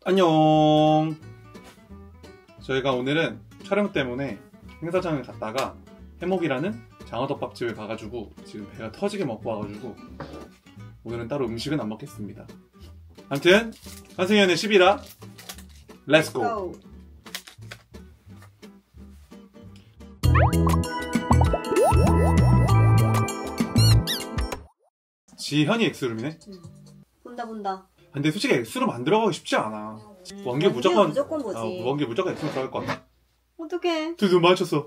안녕. 저희가 오늘은 촬영 때문에 행사장을 갔다가 해목이라는 장어덮밥집을 가가지고 지금 배가 터지게 먹고 와가지고 오늘은 따로 음식은 안 먹겠습니다. 아무튼 한승연의 11화 렛츠고. 지현이 엑스룸이네. 본다. 근데 솔직히 엑스룸 안 들어가기 쉽지 않아. 원규 무조건 보지. 원규 무조건 엑스룸 들어갈 것 같아. 어떡해. 눈 마주쳤어.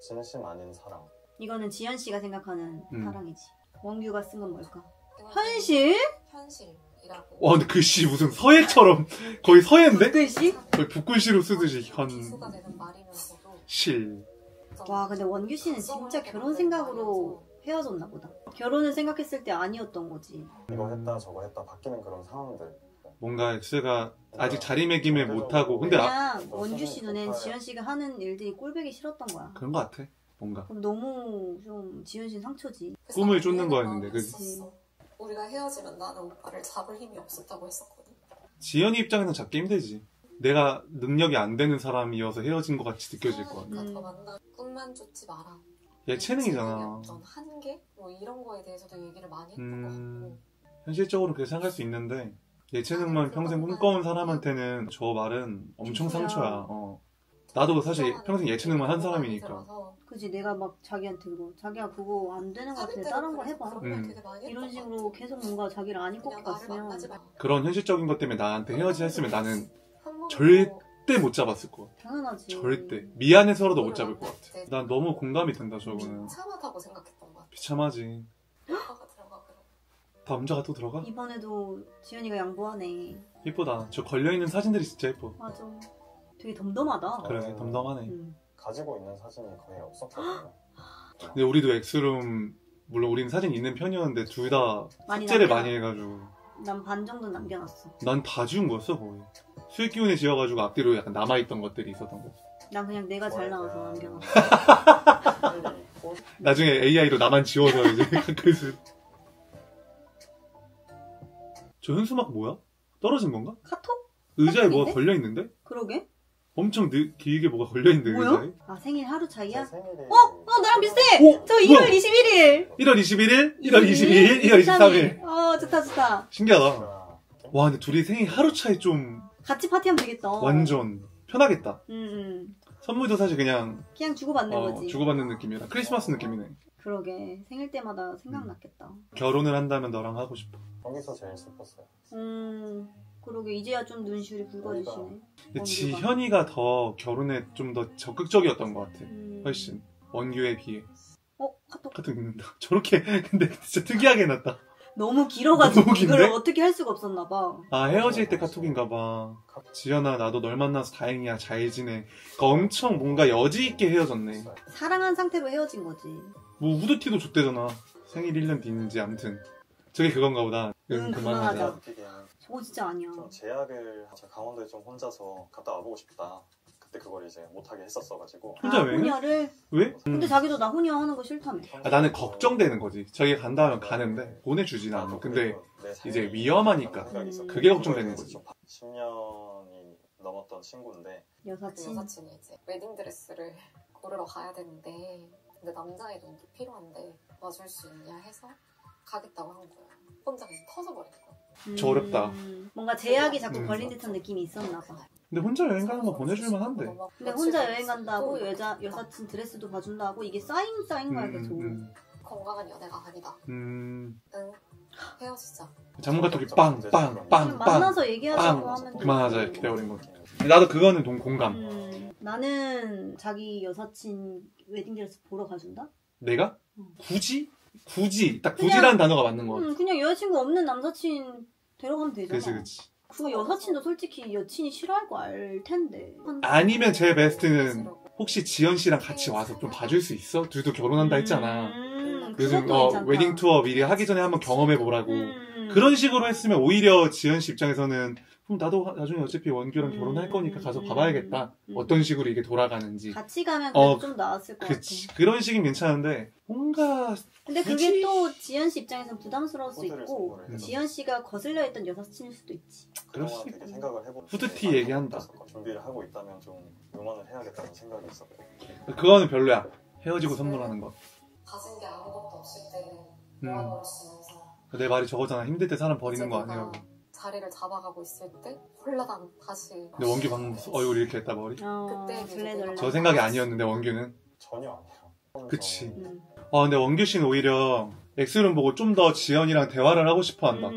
진심 아닌 사랑. 이거는 지현 씨가 생각하는 사랑이지. 원규가 쓴 건 뭘까? 현실? 현실이라고. 와 근데 글씨 무슨 서예처럼 거의 서예인데? 글씨? 거의 붓글씨로 쓰듯이 기수가 되는 말이면서도 현실. 와 근데 원규 씨는 진짜 결혼 생각으로 헤어졌나 보다. 결혼을 생각했을 때 아니었던 거지. 이거 했다 저거 했다 바뀌는 그런 상황들. 뭔가 엑스가 아직 자리매김을 못하고 근데 그냥 원규 씨 눈엔 지현 씨가 하는 일들이 꼴보기 싫었던 거야. 그런 것 같아. 뭔가 그럼 너무 좀 지현 씨는 상처지. 꿈을 쫓는 거였는데 그치? 우리가 헤어지면 나는 오빠를 잡을 힘이 없었다고 했었거든. 지연이 입장에서는 잡기 힘들지. 내가 능력이 안 되는 사람이어서 헤어진 것 같이 느껴질 것 같아. 더 만나 꿈만 쫓지 마라. 예체능이잖아. 어떤 한계? 뭐 이런 거에 대해서도 얘기를 많이 했던 것 같고. 현실적으로 그렇게 생각할 수 있는데 예체능만 평생 꿈꿔온 사람한테는 저 말은 엄청 상처야. 나도 사실 평생 예체능만 한 사람이니까. 그지 내가 막 자기한테 뭐 자기야 그거 안 되는 거 같아 다른 거 해봐. 이런 식으로 계속 뭔가 자기를 안 입고 갔으면 그런 현실적인 것 때문에 나한테 헤어지자 했으면 나는 절대 못 잡았을 것 같아. 당연하지. 절대. 미안해서라도 못 잡을 것 같아. 난 너무 공감이 된다 저거는. 비참하다고 생각했던 거야. 비참하지. 오빠가 들어가 그래. 남자가 또 들어가? 이번에도 지현이가 양보하네. 예쁘다. 저 걸려있는 사진들이 진짜 예뻐. 맞아. 되게 덤덤하다. 그래 덤덤하네. 가지고 있는 사진이 거의 없었거든요. 근데 우리도 엑스룸 물론 우리는 사진 있는 편이었는데 둘 다 많이 삭제를 남겨놨- 많이 해가지고 난 반 정도 남겨놨어. 난 다 지운 거였어 거의. 수익 기운에 지어가지고 앞뒤로 약간 남아있던 것들이 있었던 거. 난 그냥 내가 잘 나와서 남겨놨어. 나중에 AI로 나만 지워서 이제 그래서 저 현수막 뭐야? 떨어진 건가? 카톡? 의자에 카톡인데? 뭐가 걸려있는데? 그러게? 엄청 길게 뭐가 걸려있는데 뭐야? 의자에? 아 생일 하루 차이야? 생일이 나랑 비슷해! 오! 저 2월 21일! 1월 21일? 1월 22일? 1월 23일? 좋다. 신기하다. 와 근데 둘이 생일 하루 차이 좀 같이 파티하면 되겠다. 완전 편하겠다. 응. 선물도 사실 그냥 그냥 주고받는 거지. 주고받는 느낌이라 크리스마스 느낌이네. 그러게 생일 때마다 생각났겠다. 결혼을 한다면 너랑 하고 싶어. 거기서 제일 슬펐어요. 그러게 이제야 좀 눈시울이 붉어지시네. 근데 원규가. 지현이가 더 결혼에 좀 더 적극적이었던 것 같아. 훨씬 원규에 비해. 카톡 카톡 읽는다. 저렇게 근데 진짜 특이하게 해놨다. 너무 길어가지고 너무 긴데? 이걸 어떻게 할 수가 없었나 봐. 아 헤어질 때 카톡인가 봐. 지현아 나도 널 만나서 다행이야 잘 지내. 그러니까 엄청 뭔가 여지 있게 헤어졌네. 사랑한 상태로 헤어진 거지. 뭐 후드티도 줬대잖아. 생일 1년 뒤인지 아무튼 저게 그건가 보다. 그만하자. 저거 진짜 아니야. 좀 제약을 제가 강원도에 좀 혼자서 갔다 와보고 싶다. 그때 그걸 이제 못하게 했었어가지고. 혼자 왜? 혼혈을? 왜? 근데 자기도 나 혼혈 하는 거 싫다며. 나는 걱정되는 거지. 저기 간다 하면 가는데 보내주진 않아. 근데 이제 위험하니까 그게 걱정되는 거지. 10년이 넘었던 친구인데 그 여사친. 여사친이 이제 웨딩드레스를 고르러 가야 되는데 근데 남자의 눈도 필요한데 와줄 수 있냐 해서 가겠다고 한 거야. 혼자 그냥 터져버린 거야. 저 어렵다. 뭔가 제약이 자꾸 걸린 듯한 느낌이 있었나 봐. 근데 혼자 여행 가는 거 보내줄만 한데. 근데 혼자 여행 간다고 여사친 드레스도 봐준다고 이게 쌓인 거야 계속. 건강한 연애가 아니다. 응. 헤어지자. 장문카톡이 빵빵빵빵 만나서 얘기하자고 하면 그만하자 이렇게 돼버린 거. 나도 그거는 공감. 나는 자기 여사친 웨딩드레스 보러 가준다? 내가? 굳이? 딱 굳이라는 단어가 맞는 거 같아. 그냥 여자친구 없는 남사친 데려가면 되잖아. 그치. 그 여사친도 솔직히 여친이 싫어할 거 알 텐데. 아니면 제일 베스트는 혹시 지연 씨랑 같이 와서 좀 봐줄 수 있어? 둘도 결혼한다 했잖아. 요즘 그것도 괜찮다. 웨딩 투어 미리 하기 전에 한번 경험해 보라고. 그런 식으로 했으면 오히려 지연 씨 입장에서는 그럼 나도 나중에 어차피 원규랑 결혼할 거니까 가서 봐봐야겠다. 어떤 식으로 이게 돌아가는지. 같이 가면 그래도 좀 나았을 것 그치. 같아. 그런 식이면 괜찮은데 뭔가 근데 그게 또 지연 씨 입장에서는 부담스러울 수 호텔을 있고 선물을 해서 지연 씨가 거슬려 했던 여사친일 수도 있지. 그럴 그동안 수 되게 있고. 생각을 해보고 후드티 얘기한다. 준비를 하고 있다면 좀 응원을 해야겠다는 생각이 있었고 그거는 별로야. 헤어지고 선물하는 거. 가진 게 아무것도 없을 때 음. 모아버리시면서 내 말이 저거잖아. 힘들 때 사람 버리는 거 아니라고. 자리를 잡아가고 있을 때 홀라당 다시. 근데 원규 방금 얼굴 이렇게 했다 머리. 그때 블레덜레. 저 생각이 아니었는데 원규는. 전혀 아니에요. 그치. 음. 근데 원규 씨는 오히려 엑스룸 보고 좀 더 지연이랑 대화를 하고 싶어 한다.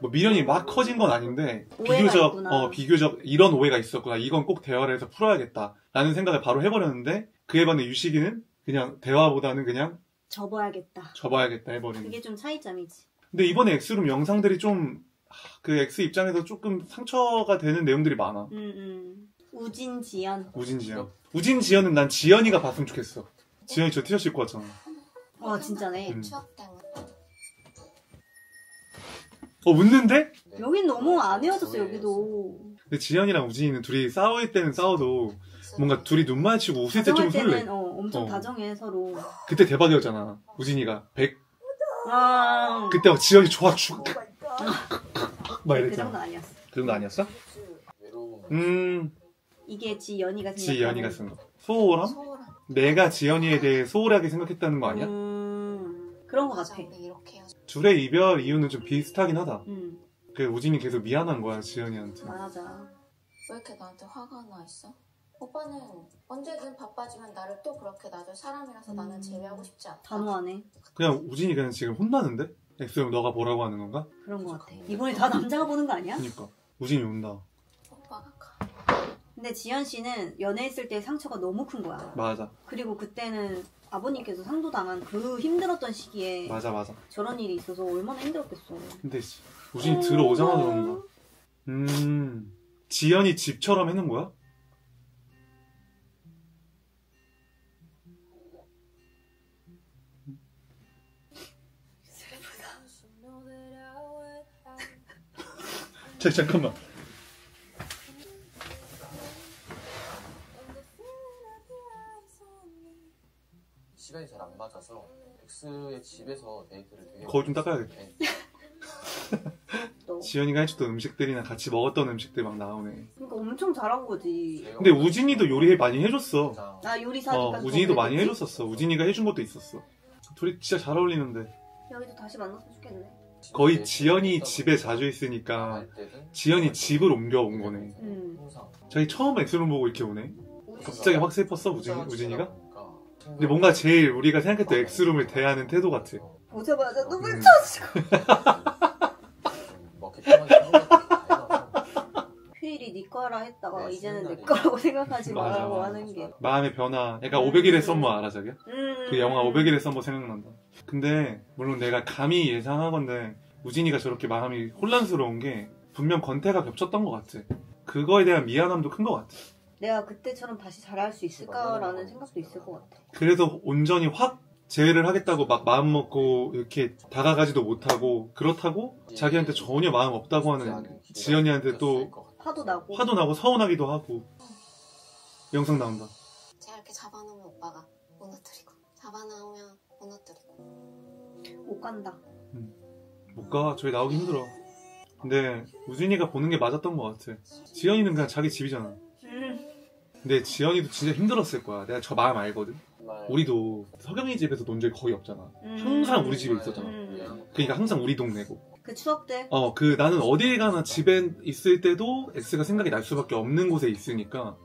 뭐 미련이 막 커진 건 아닌데 오해가 있구나. 비교적 이런 오해가 있었구나. 이건 꼭 대화를 해서 풀어야겠다. 라는 생각을 바로 해버렸는데 그에 반해 유식이는 그냥 대화보다는 그냥 접어야겠다. 접어야겠다 해버리는. 그게 좀 차이점이지. 근데 이번에 엑스룸 영상들이 좀 그 엑스 입장에서 조금 상처가 되는 내용들이 많아. 우진, 지연. 우진 지연. 우진 지연은 난 지연이가 봤으면 좋겠어. 지연이 저 티셔츠 입고 왔잖아. 와 진짜네. 추억 때문에. 웃는데? 여긴 너무 안 헤어졌어 여기도. 근데 지연이랑 우진이는 둘이 싸울 때는 싸워도 뭔가 둘이 눈 마주치고 웃을 때 좀 다정할 설레. 때는 엄청 다정해 서로. 그때 대박이었잖아. 우진이가 100. 아. 그때 막 지연이 좋아 죽. 막 그 이랬잖아. 정도 아니었어. 그 정도 아니었어? 이게 지연이가 지연이가 쓴 거. 소홀함? 소홀함. 내가 지연이에 대해 소홀하게 생각했다는 거 아니야? 그런 거 맞아, 같아. 우리 이렇게 해서. 둘의 이별 이유는 좀 비슷하긴 하다. 음. 그 우진이 계속 미안한 거야 지연이한테. 맞아. 왜 이렇게 나한테 화가 나 있어? 오빠는 언제든 바빠지면 나를 또 그렇게 놔줄 사람이라서 나는 제외하고 싶지 않다. 단호하네. 그냥 우진이 그냥 지금 혼나는데? 엑스형 너가 뭐라고 하는 건가? 그런 거 같아. 이번에 다 남자가 보는 거 아니야? 그니까 우진이 운다. 오빠가 가. 근데 지연 씨는 연애했을 때 상처가 너무 큰 거야. 맞아. 그리고 그때는 아버님께서 상도 당한 그 힘들었던 시기에 맞아. 저런 일이 있어서 얼마나 힘들었겠어. 근데 우진이 들어오자마자 온다. 지연이 집처럼 해놓은 거야? 잠깐만. 시간이 잘 안 맞아서 엑스의 집에서 데이트를 되게 거울 좀 닦아야겠다. 또. 지연이가 해줬던 음식들이나 같이 먹었던 음식들 막 나오네. 그러니까 엄청 잘한 거지. 근데 우진이도 요리 많이 해줬어. 나 요리사니까. 우진이도 많이 해줬었어. 우진이가 해준 것도 있었어. 둘이 진짜 잘 어울리는데. 여기도 다시 만났으면 좋겠네. 거의 지연이 집에 자주 있으니까 지연이 집을 옮겨온 거네. 자기 처음 엑스룸 보고 이렇게 오네. 갑자기 확 슬펐어 우진이가? 근데 뭔가 제일 우리가 생각했던 엑스룸을 대하는 태도 같아. 보자마자 눈물 터지고. 휴일이 네 거라 했다가 이제는 내 거라고 생각하지 말라고 하는 게. 마음의 변화. 약간 500일의 썸머 알아 자기야? 그 영화 500일의 썸머 생각난다. 근데 물론 내가 감히 예상하건데 우진이가 저렇게 마음이 혼란스러운 게 분명 권태가 겹쳤던 것 같아. 그거에 대한 미안함도 큰 것 같아. 내가 그때처럼 다시 잘할 수 있을까라는 생각도 있을 것 같아. 그래서 온전히 확 제외를 하겠다고 막 마음 먹고 이렇게 다가가지도 못하고 그렇다고 자기한테 전혀 마음 없다고 하는 지연이한테 또 화도 나고 서운하기도 하고. 영상 나온다. 제가 이렇게 잡아놓으면 오빠가 무너뜨리고 잡아놓으면 무너뜨리고. 못 간다. 못 가. 저기 나오기 힘들어. 근데 우진이가 보는 게 맞았던 것 같아. 지연이는 그냥 자기 집이잖아. 근데 지연이도 진짜 힘들었을 거야. 내가 저 마음 알거든. 우리도 석영이 집에서 논 적이 거의 없잖아. 항상 우리 집에 있었잖아. 그러니까 항상 우리 동네고. 그 추억들? 나는 어딜 가나 집에 있을 때도 X가 생각이 날 수밖에 없는 곳에 있으니까.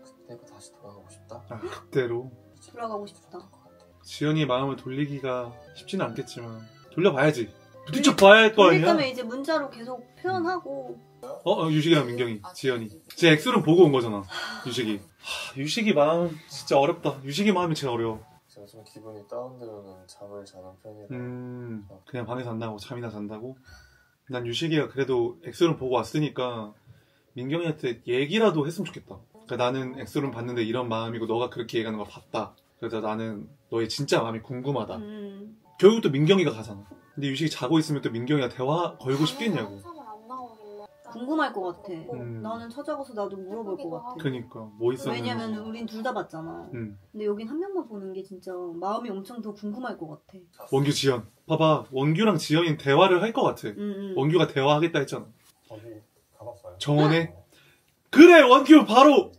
그때로 다시 돌아가고 싶다? 그때로. 돌아가고 싶다. 지연이의 마음을 돌리기가 쉽지는 않겠지만 돌려봐야지. 부딪혀 봐야 할 거 아니야? 그러니까 이제 문자로 계속 표현하고. 유식이랑 민경이, 지연이. 제 엑스룸 보고 온 거잖아, 유식이. 유식이 마음 진짜 어렵다. 유식이 마음이 제일 어려워. 제가 좀 기분이 다운되면 잠을 자는 편이라 그냥 방에서 안 나고 잠이나 잔다고? 난 유식이가 그래도 엑스룸 보고 왔으니까 민경이한테 얘기라도 했으면 좋겠다. 그러니까 나는 엑스룸 봤는데 이런 마음이고 너가 그렇게 얘기하는 걸 봤다. 그래서 나는 너의 진짜 마음이 궁금하다. 결국 또 민경이가 가잖아. 근데 유식이 자고 있으면 또 민경이가 대화 걸고 싶겠냐고. 궁금할 것 같아. 음. 나는 찾아가서 나도 물어볼 것 같아. 그니까 뭐 있었는지. 왜냐면 우린 둘 다 봤잖아. 근데 여긴 한 명만 보는 게 진짜 마음이 엄청 더 궁금할 것 같아. 원규 지연. 봐봐. 원규랑 지연이 대화를 할 것 같아. 원규가 대화하겠다 했잖아. 거기 가봤어요? 정원에. 그래 원규 바로.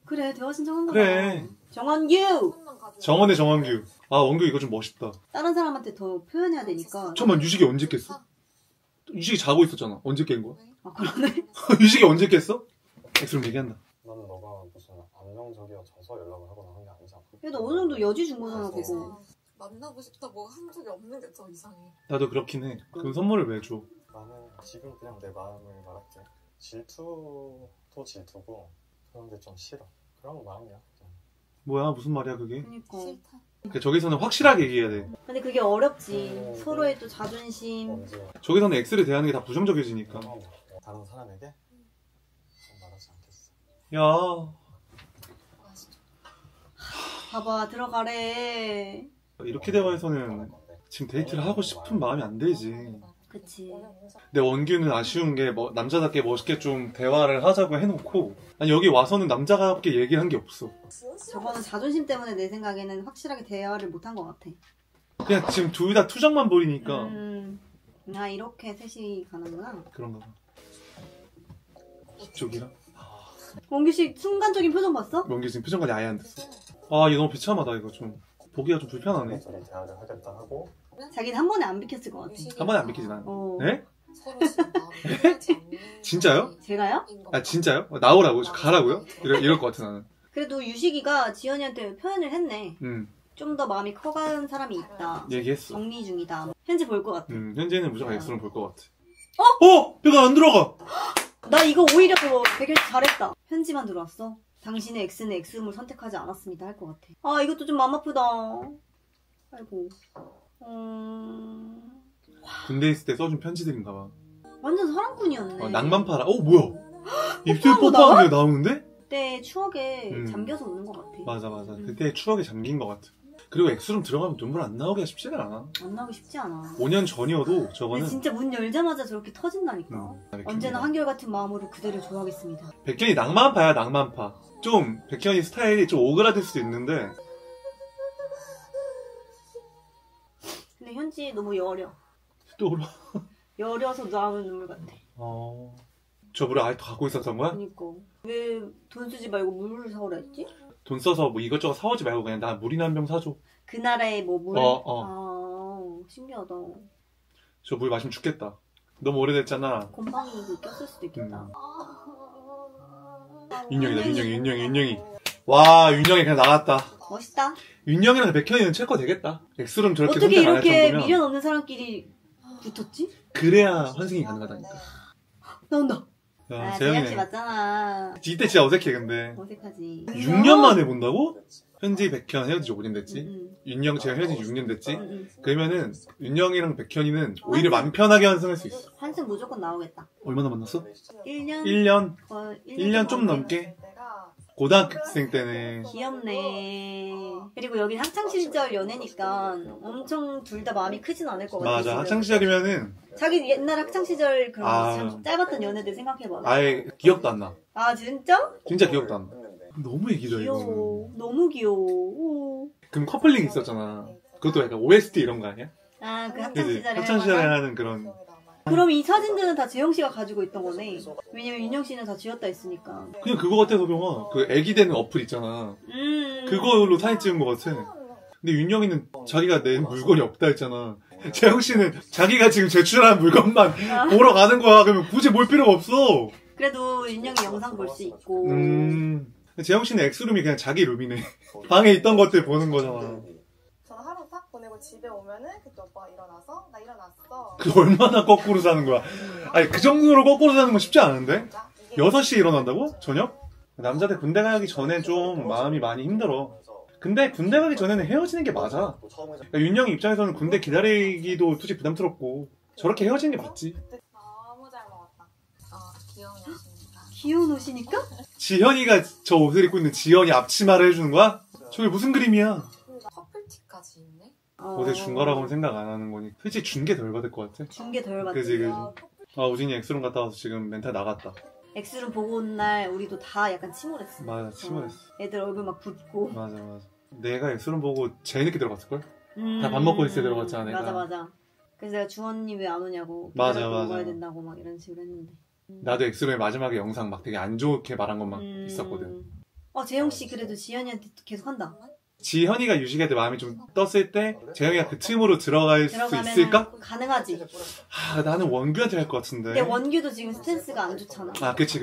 그래 대화 신청한 거야. 그래. 정원규. 정원의 정원규. 아 원규 이거 좀 멋있다. 다른 사람한테 더 표현해야 되니까. 잠깐만 유식이 언제 깼어? 유식이 자고 있었잖아. 언제 깬 거야? 아 그러네. 유식이 언제 깼어? 엑스룸 얘기한다. 나는 너가 무슨 안정적이어져서 연락을 하거나 한 게 아니잖아. 그래도 어느 정도 여지 준 거잖아 그거. 만나고 싶다 뭐 한 적이 없는 게 더 이상해. 나도 그렇긴 해. 그럼 선물을 왜 줘? 나는 지금 그냥 내 마음을 말할게. 질투도 질투고 그런 게 좀 싫어. 그런 마음이야. 그냥. 뭐야 무슨 말이야 그게? 그러니까. 싫다. 그러니까 저기서는 확실하게 얘기해야 돼. 근데 그게 어렵지. 서로의 또 자존심. 언제 저기서는 X를 대하는 게 다 부정적이지니까. 다른 사람에게 좀 말하지 않겠어. 야 봐봐 들어가래. 이렇게 대화해서는 지금 데이트를 하고 싶은 마음이 안 들지. 그치. 근데 원규는 아쉬운 게 뭐, 남자답게 멋있게 좀 대화를 하자고 해놓고 아니 여기 와서는 남자답게 얘기를 한 게 없어. 저거는 자존심 때문에 내 생각에는 확실하게 대화를 못한 것 같아. 그냥 지금 둘 다 투정만 보이니까 아 이렇게 셋이 가는구나. 그런가 봐. 이쪽이랑 원규씨 순간적인 표정 봤어? 원규 지금 표정 관리 아예 안 됐어. 아 이거 너무 비참하다. 이거 좀 보기가 좀 불편하네. 둘이 대화를 하겠다 하고 자기는 한 번에 안 비켰을 것 같아. 한 번에 안 비키지 나는. 네? 서로 지금 마음이 편하지 않는 진짜요? 제가요? 아 진짜요? 나오라고? 가라고요? 이럴 것 같아 나는. 그래도 유식이가 지연이한테 표현을 했네. 좀 더 마음이 커간 사람이 있다. 얘기했어. 정리 중이다. 현지 볼 것 같아. 현재는 무조건 X로 볼 것 같아. 어? 뼈가 안 들어가! 나 이거 오히려 더 되게 잘했다. 현지만 들어왔어. 당신의 X는 X음을 선택하지 않았습니다 할 것 같아. 아 이것도 좀 마음 아프다. 아이고. 군대 있을 때 써준 편지들인가 봐. 완전 사랑꾼이었네. 낭만파라. 뭐야? 입술 뽀뽀한 거 뽀뽀한 게 나오는데? 그때 추억에 잠겨서 우는 것 같아. 맞아. 그때 추억에 잠긴 것 같아. 그리고 엑스룸 들어가면 눈물 안 나오기가 쉽지가 않아. 안 나오기 쉽지 않아. 5년 전이어도 저거는 근데 진짜 문 열자마자 저렇게 터진다니까. 언제나 한결같은 마음으로 그대를 좋아하겠습니다. 백현이 낭만파야 낭만파. 좀 백현이 스타일이 좀 오그라들 수도 있는데 근데 현지 너무 여려. 또 울어. 여려서 나오는 눈물 같아. 저 물을 아직도 갖고 있었던 거야? 그니까 왜 돈 쓰지 말고 물을 사오라 했지? 돈 써서 뭐 이것저것 사오지 말고 그냥 나 물이나 한 병 사줘. 그 나라의 뭐 물? 아 신기하다. 저 물 마시면 죽겠다. 너무 오래됐잖아. 곰팡이 그 꼈을 수도 있겠다. 윤영이다 윤영이. 와 윤영이 그냥 나갔다. 멋있다. 윤영이랑 백현이는 체커 되겠다. 엑스룸 저렇게 어떻게 선택 안 할 이렇게 정도면 미련 없는 사람끼리 붙었지? 그래야 환승이 가능하다니까. 나온다. 야, 재영씨 재영이네. 맞잖아. 이때 진짜 어색해 근데. 어색하지. 6년 만에 본다고? 현지 백현 헤어진 지 5년 됐지? 윤영 제가 헤어진 지 6년 됐지? 그러면은 윤영이랑 백현이는 오히려 맘 편하게 환승할 수 있어. 환승 무조건 나오겠다. 얼마나 만났어? 1년? 1년? 거의 1년 좀 넘게? 고등학생 때네. 귀엽네. 그리고 여긴 학창시절 연애니까 엄청 둘 다 마음이 크진 않을 것 같아. 맞아. 지금. 학창시절이면은 자기 옛날 학창시절 그런 아. 참 짧았던 연애들 생각해봐. 아예 기억도 안 나. 아 진짜? 진짜 기억도 안 나. 너무 애기다 귀여워. 이거. 너무 귀여워. 그럼 커플링 있었잖아. 그것도 약간 OST 이런 거 아니야? 아 그 그치? 학창시절에 학창시절에 할 만한? 하는 그런. 그럼 이 사진들은 다 재영씨가 가지고 있던 거네. 왜냐면 윤영씨는 다 지웠다 했으니까. 그냥 그거 같아 서병아. 그 애기 되는 어플 있잖아. 그걸로 사진 찍은 거 같아. 근데 윤영이는 자기가 낸 물건이 없다 했잖아. 재영씨는 자기가 지금 제출한 물건만 보러 가는 거야. 그러면 굳이 볼 필요가 없어. 그래도 윤영이 영상 볼 수 있고. 재영씨는 엑스룸이 그냥 자기 룸이네. 방에 있던 것들 보는 거잖아. 저는 하루 딱 보내고 집에 오면은 그때 오빠가 일어나서 나 일어났어. 그 얼마나 거꾸로 사는 거야. 아니 그 정도로 거꾸로 사는 건 쉽지 않은데? 6시에 일어난다고? 저녁? 남자들 군대 가기 전에 좀 마음이 많이 힘들어. 근데 군대 가기 전에는 헤어지는 게 맞아. 그러니까 윤영이 입장에서는 군대 기다리기도 솔직히 부담스럽고 저렇게 헤어지는 게 맞지. 너무 잘 먹었다. 귀여운 옷입니다. 귀여운 옷이니까? 지현이가 저 옷을 입고 있는 지현이 앞치마를 해주는 거야? 저게 무슨 그림이야? 커플티까지 있네? 옷에 준 거라고는 생각 안 하는 거니. 솔직히 준 게 덜 받을 것 같아. 준 게 덜 받지. 그지. 아, 우진이 엑스룸 갔다 와서 지금 멘탈 나갔다. 엑스룸 보고 온 날 우리도 다 약간 침울했어. 맞아, 침울했어. 애들 얼굴 막 붓고. 맞아. 내가 엑스룸 보고 제일 늦게 들어갔을걸? 다 밥 먹고 있을 때 들어갔잖아, 내가. 맞아. 그래서 내가 주원님 왜 안 오냐고. 맞아. 먹어야 된다고 막 이런 식으로 했는데. 나도 엑스룸의 마지막에 영상 막 되게 안 좋게 말한 것 막 있었거든. 재영씨 그래도 지연이한테 계속 한다. 지현이가 유식이한테 마음이 좀 떴을 때 재영이가 그 틈으로 들어갈 수 들어가면은 있을까? 가능하지. 나는 원규한테 할 것 같은데. 근데 원규도 지금 스탠스가 안 좋잖아. 아, 그치.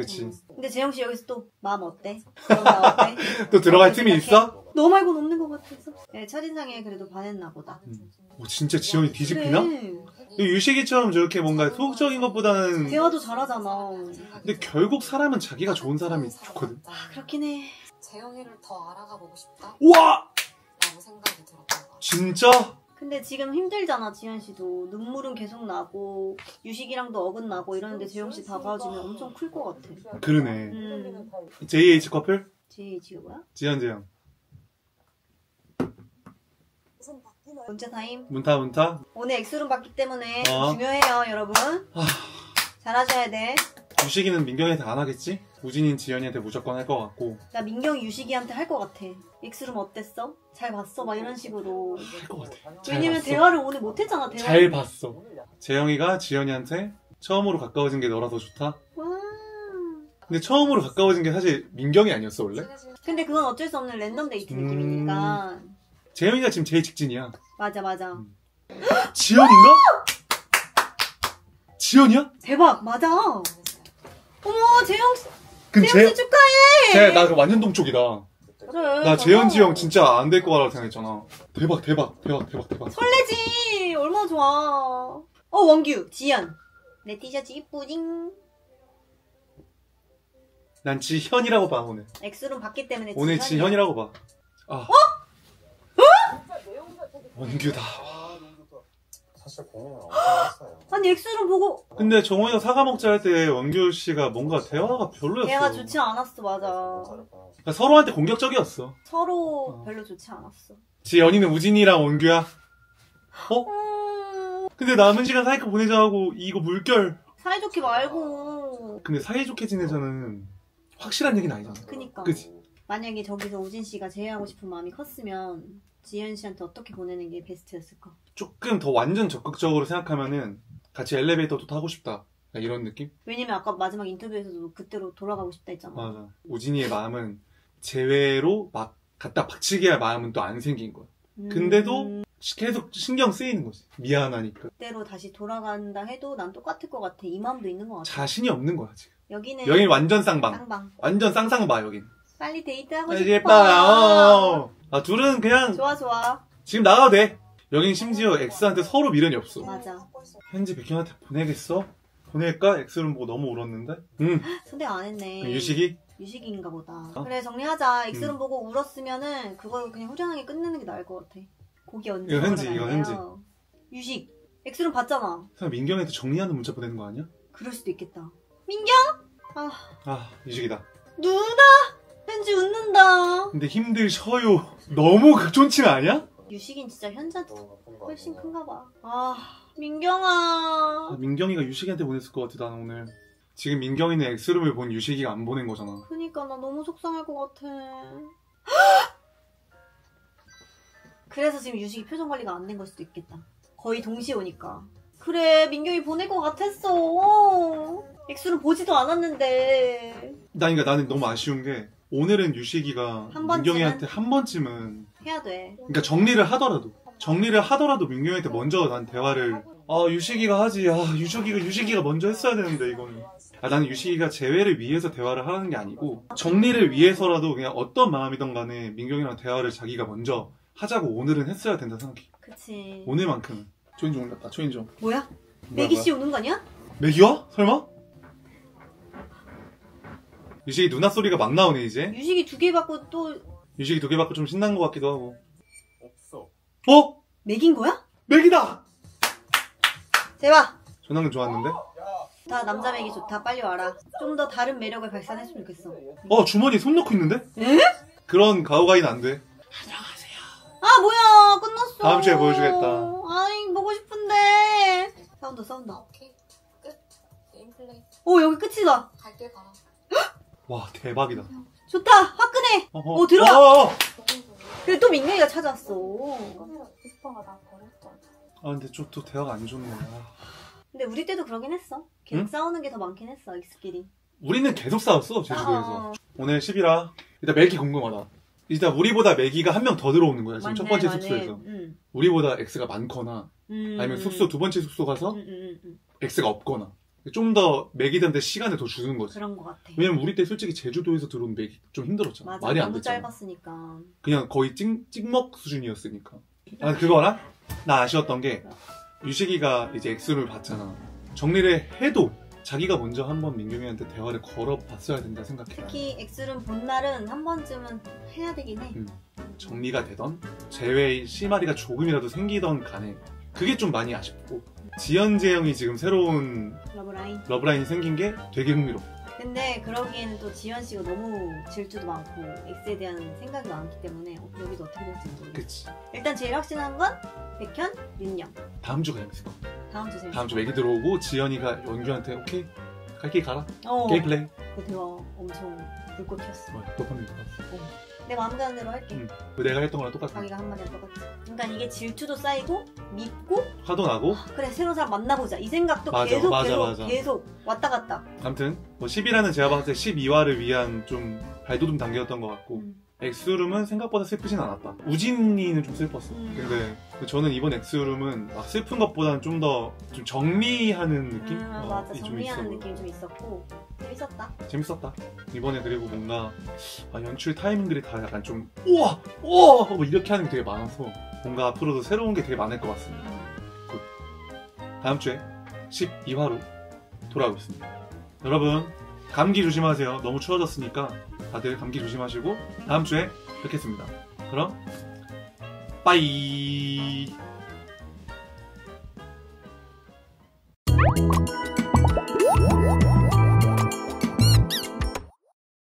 근데 재영씨 여기서 또 마음 어때? 그럼 나 어때? 또 들어갈 틈이 생각해? 있어? 너 말고는 없는 것 같아서. 네, 첫인상에 그래도 반했나 보다. 오, 진짜 지현이 뒤집히나? 그래. 유식이처럼 저렇게 뭔가 소극적인 것보다는. 대화도 잘하잖아. 근데 결국 사람은 자기가 좋은 사람이 좋거든. 그렇긴 해. 재영이를 더 알아가 보고 싶다 우와! 라고 생각이 들었던 것 같아요. 진짜? 근데 지금 힘들잖아, 지현씨도. 눈물은 계속 나고, 유식이랑도 어긋나고 이러는데 재영씨 다가와주면 엄청 클 것 같아. 그러네. JH 커플? JH가 뭐야? 지현. 문자 타임. 문타. 오늘 엑스룸 받기 때문에 어. 중요해요, 여러분. 잘하셔야 돼. 유식이는 민경이한테 안 하겠지? 우진이는 지현이한테 무조건 할 것 같고. 나 민경이 유식이한테 할 것 같아. 엑스룸 어땠어? 잘 봤어? 막 이런 식으로. 할 것 같아. 잘 왜냐면 봤어. 대화를 오늘 못했잖아, 대화. 잘 봤어. 재영이가 지현이한테 처음으로 가까워진 게 너라서 좋다? 와. 근데 처음으로 가까워진 게 사실 민경이 아니었어, 원래? 근데 그건 어쩔 수 없는 랜덤 데이트 느낌이니까. 재영이가 지금 제일 직진이야. 맞아. 지현인가? 지현이야? 대박, 맞아. 어머, 재영씨 근데 축하해. 나 완전 동쪽이다. 그래, 나 재현지 형 진짜 안 될 거라고 생각했잖아. 대박. 설레지. 얼마나 좋아. 원규, 지연. 내 티셔츠 이쁘징. 난 지현이라고 봐, 오늘. 엑스룸 받기 때문에 오늘 지현이야. 지현이라고 봐. 원규다. 사실 고민을 엄청 했어요. 아니, 엑스룸 보고 근데 정원이가 사과 먹자 할 때 원규 씨가 뭔가 대화가 별로였어. 대화가 좋지 않았어, 맞아. 그러니까 서로한테 공격적이었어. 서로 별로 좋지 않았어. 지연이는 우진이랑 원규야. 근데 남은 시간 사이클 보내자 하고 이거 물결. 사이좋게 말고. 근데 사이좋게 지내자는 확실한 얘기는 아니잖아. 그니까. 그치? 만약에 저기서 우진 씨가 제외하고 싶은 마음이 컸으면 지현 씨한테 어떻게 보내는 게 베스트였을까? 조금 더 완전 적극적으로 생각하면은 같이 엘리베이터도 타고 싶다. 이런 느낌? 왜냐면 아까 마지막 인터뷰에서도 그때로 돌아가고 싶다 했잖아. 맞아. 우진이의 마음은 제외로 막 갖다 박치게 할 마음은 또 안 생긴 거야. 근데도 계속 신경 쓰이는 거지. 미안하니까. 그때로 다시 돌아간다 해도 난 똑같을 것 같아. 이 마음도 있는 것 같아. 자신이 없는 거야, 지금. 여기는 완전 쌍방. 쌍방. 완전 쌍쌍바, 여긴. 빨리 데이트하고 이제 싶어. 예뻐요. 둘은 그냥 좋아. 지금 나가도 돼. 여긴 심지어 X한테 서로 미련이 없어. 맞아. 현지 백현한테 보내겠어? 보낼까? X를 보고 너무 울었는데? 응. 선택 안 했네. 유식이? 유식인가 보다. 그래, 정리하자. 엑스룸 보고 울었으면은 그걸 그냥 후련하게 끝내는 게 나을 것 같아. 고기 언제 이거 현지, 먹으러 이거 갈래요? 현지. 유식. 엑스룸 봤잖아. 설마 민경한테 정리하는 문자 보내는 거 아니야? 그럴 수도 있겠다. 민경? 유식이다. 누나! 현지 웃는다. 근데 힘드셔요. 너무 극존칭 아니야? 유식인 진짜 현지한테 훨씬 큰가 봐. 민경아. 민경이가 유식이한테 보냈을 것 같아, 나는 오늘. 지금 민경이는 X룸을 본 유식이가 안 보낸 거잖아. 그니까 나 너무 속상할 것 같아. 그래서 지금 유식이 표정 관리가 안 된 걸 수도 있겠다. 거의 동시에 오니까. 그래, 민경이 보낼 것 같았어. 엑스룸 보지도 않았는데. 그러니까 나는 너무 아쉬운 게 오늘은 유식이가 한 번쯤은? 민경이한테 한 번쯤은 해야 돼. 그러니까 정리를 하더라도 민경이한테 먼저 난 대화를 유식이가 하지. 유식이가 먼저 했어야 되는데 이거는. 나는 유식이가 재회를 위해서 대화를 하라는 게 아니고 정리를 위해서라도 그냥 어떤 마음이든 간에 민경이랑 대화를 자기가 먼저 하자고 오늘은 했어야 된다 생각해. 그치. 오늘만큼은. 초인종 올렸다. 초인종. 뭐야? 매기씨 오는 거 아니야? 맥이야? 설마? 유식이 누나 소리가 막 나오네 이제. 유식이 2개 받고 또 유식이 2개 받고 좀 신난 것 같기도 하고. 없어. 맥인 거야? 맥이다! 대박! 전화는 좋았는데? 다 남자 맥이 좋다. 빨리 와라. 좀 더 다른 매력을 발산했으면 좋겠어. 주머니에 손 넣고 있는데? 에? 그런 가오가이는 안 돼. 아 뭐야 끝났어. 다음 주에 보여주겠다. 아이 보고 싶은데. 싸운다. 오케이. 끝. 게임 플레이. 오 여기 끝이다. 갈길 가라. 와 대박이다. 좋다. 화끈해. 어허. 오, 들어와. 어어. 근데 또 민경이가 찾아왔어. 오빠가 나 버렸잖아. 아 근데 좀 또 대화가 안 좋네. 근데 우리 때도 그러긴 했어. 계속 응? 싸우는 게 더 많긴 했어 엑스끼리. 우리는 계속 싸웠어 제주도에서. 어. 오늘 10이라. 일단 맥이 궁금하다. 일단 우리보다 맥이가 한 명 더 들어오는 거야 지금 첫 번째 맞네. 숙소에서. 응. 우리보다 X가 많거나 아니면 숙소 두 번째 숙소 가서 X가 없거나 좀 더 맥이들한테 시간을 더 주는 거지. 그런 거 같아. 왜냐면 우리 때 솔직히 제주도에서 들어온 맥이 좀 힘들었잖아. 맞아. 말이 안 너무 됐잖아. 짧았으니까. 그냥 거의 찍먹 수준이었으니까. 아 그거나 나 아쉬웠던 게 유식이가 이제 X를 봤잖아. 정리를 해도 자기가 먼저 한번 민경이한테 대화를 걸어봤어야 된다 생각해. 특히 엑스룸 본 날은 한 번쯤은 해야 되긴 해. 정리가 되던 제외의 실마리가 조금이라도 생기던 간에 그게 좀 많이 아쉽고 지연재 형이 지금 새로운 러브라인. 러브라인이 생긴 게 되게 흥미로워. 근데 그러기에는 또 지현 씨가 너무 질투도 많고 엑스에 대한 생각이 많기 때문에 여기도 어떻게 될지 모르겠어. 그치. 일단 제일 확실한 건 백현, 윤영. 다음 주가 재밌을 것 같아. 다음 주 재밌어. 다음 주 맥이 들어오고 지연이가 연규한테 오케이 갈 길 가라. 어. 게임 플레이. 그 대화 엄청 불꽃 튀었어. 도파민 들어갔어. 내 마음 가는 대로 할게. 그 내가 했던 거랑 똑같아. 자기가 한마디 할 것 같아. 그러니까 이게 질투도 쌓이고 믿고 화도 나고. 그래 새로운 사람 만나보자 이 생각도 맞아, 계속 맞아. 계속 왔다 갔다. 아무튼 뭐 10이라는 제가 봤을 때 12화를 위한 좀 발돋움 단계였던 것 같고 엑스룸은 생각보다 슬프진 않았다. 우진이는 좀 슬펐어. 근데 저는 이번 엑스룸은 막 슬픈 것보다는 좀 더 좀 정리하는 느낌? 맞아 좀 정리하는 있어. 느낌이 좀 있었고 재밌었다. 재밌었다. 이번에 그리고 뭔가 연출 타이밍들이 다 약간 좀 우와! 우와! 뭐 이렇게 하는 게 되게 많아서 뭔가 앞으로도 새로운 게 되게 많을 것 같습니다. 다음 주에 12화로 돌아오겠습니다. 여러분 감기 조심하세요. 너무 추워졌으니까 다들 감기 조심하시고 다음 주에 뵙겠습니다. 그럼 빠이.